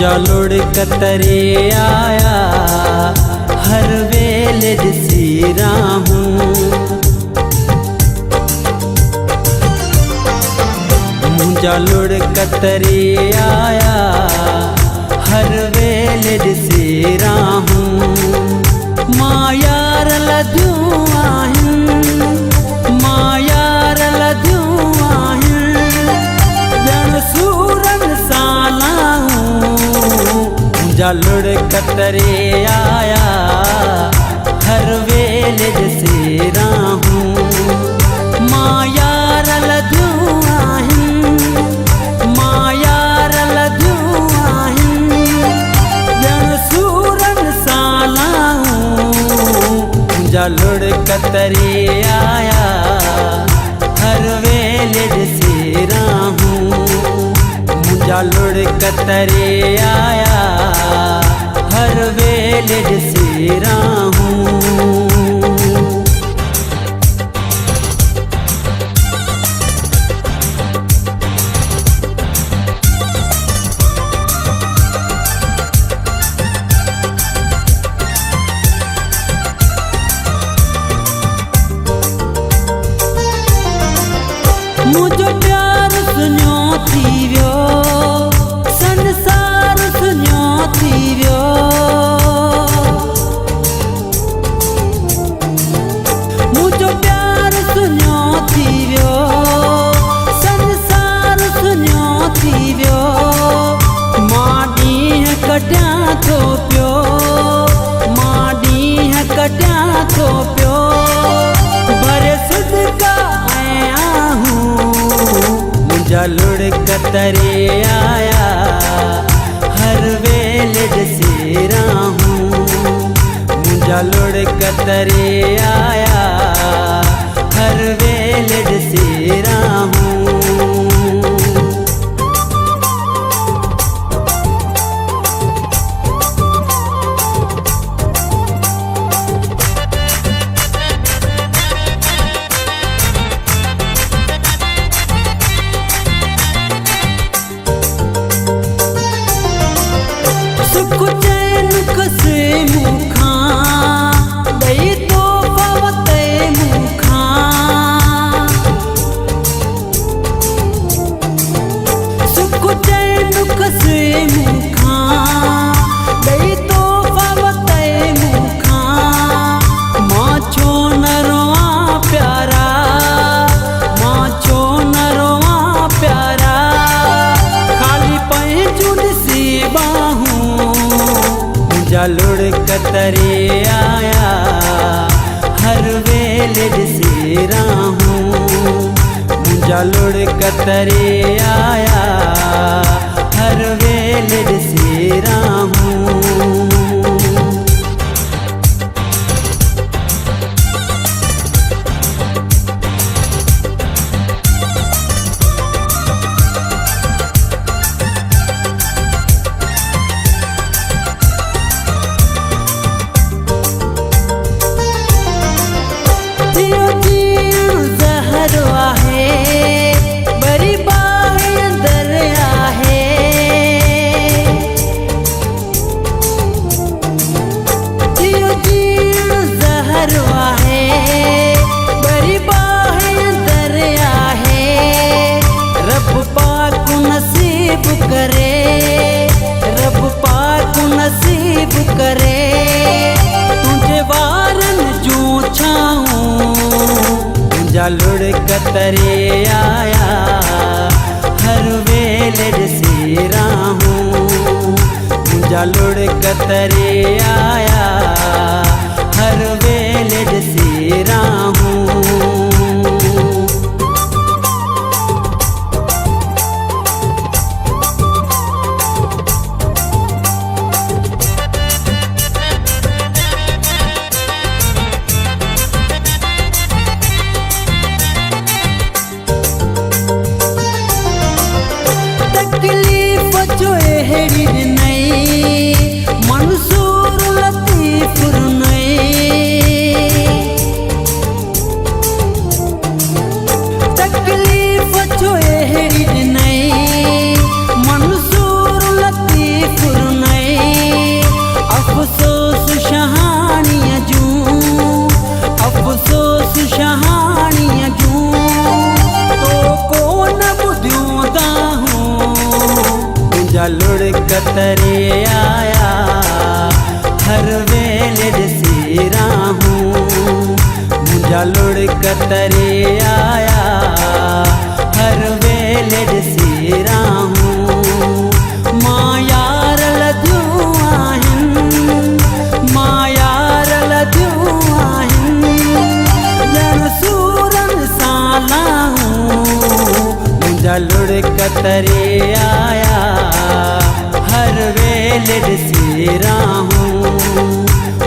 मुझा लुढ़ कतरे आया हर वेले दिसी राहूं। मुझा लुढ़ कतरे आया हर वेले दिसी राहूं। मां यार लधियूं आहिनि, मां यार लधियूं आहिनि, ॼण सूरनि सां लाहूं। मुझा लुढ़ कतरे आया हर वेले दिसी राहूं। मां यार लधियूं आहिनि, मां यार लधियूं आहिनि, ॼण सूरनि सां लाहूं। मुझा लुढ़ कतरे आया हर वेले दिसी राहूं। मुझा लुढ़ कतरे आया हर वेले दिसी राहूं। मुझो प्यार सुञो थी वियो, संसार सुञो थी वियो। मुझो प्यार सुञो थी वियो, संसार सुञो थी वियो। मां ॾींहं कटियां थो पियो, मां ॾींहं कटियां थो पियो, भरे सिदका मुझा लुढ़ कतरे आया हर वेले दिसी राहूं। मुझा लुढ़ कतरे आया हर वेले दिसी राहूं। सुख चैन कसे मुखां ॾेई तोहफ़ा वते मुखां। सुख चैन कसे मुखां ॾेई तोहफ़ा वते मुखां। मां छो न रोवां प्यारा, मां छो न रोवां प्यारा, ख़ाली पंहिंजूं ॾिसी बाहूं। मुझा लुढ़ कतरे आया हर वेले दिसी राहूं। मुझा लुढ़ कतरे आया हर वेले दिसी राहूं। रब पाक नसीब करे तुझे वारन जूं छाऊं। मुझा लुढ़ कतरे आया हर वेले दिसी राहूं। मुझा लुढ़ कतरे आया हर वेले दिसी राहूं। तकलीफ़ जो अहिड़ी नई मनसूर मुझा लुढ़कतरे आया हर वेले दसेरा हूँ। मुझा लुढ़कतरे आया हर वेले दसेरा हूँ। माँ यार लद्यूं आहिन, माँ यार लद्यूं आहिन, ॼण सूरन साला हूँ। मुझा लुढ़कतरे आया हर वेले दसेरा हूँ।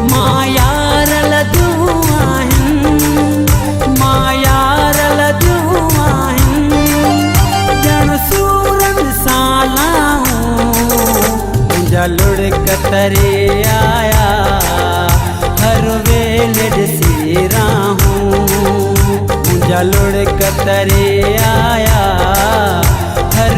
माँ यार लद्यूं आहिन, माँ यार लद्यूं आहिन, ॼण सूरन साला हूँ। मुझा लुढ़कतरे आया हर वेले दसेरा हूँ। मुझा लुढ़कतरे आया हर